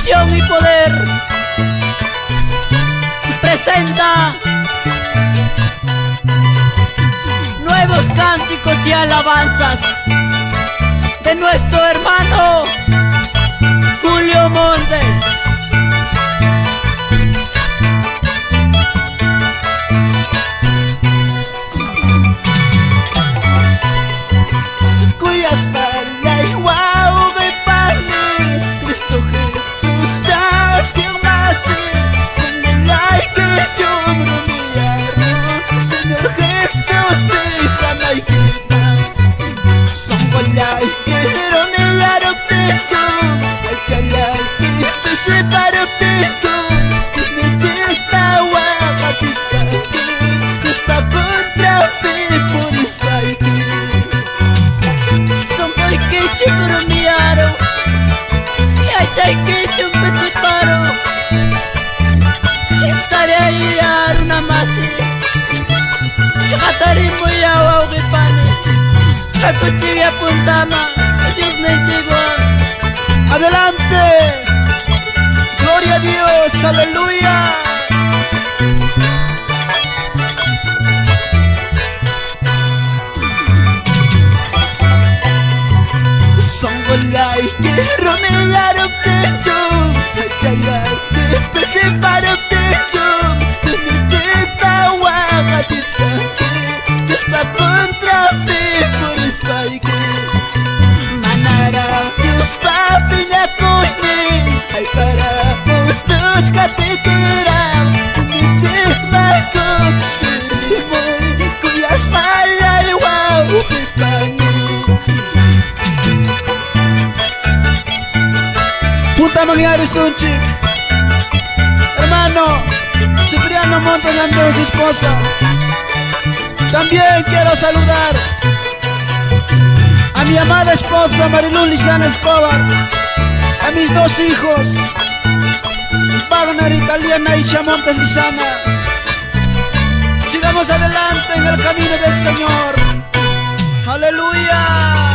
unción y poder, presenta nuevos cánticos y alabanzas de nuestro hermano Julio Montes. Adelante, gloria a Dios, aleluya. Songgolay que romearon techo, ayayay que separaron techo, necesita guagatita, que está contra mí por spike. Manara Dios papi la coñe, ay para nosotros catequera, te marco, te voy con las malas, wow, puta mangiare Sunchik, hermano Cipriano Montes Landeo, su esposa. También quiero saludar a mi amada esposa Marilú Lizana Escobar, a mis dos hijos Wagner y Taliana Isha Montes Lizana. Sigamos adelante en el camino del Señor. Aleluya.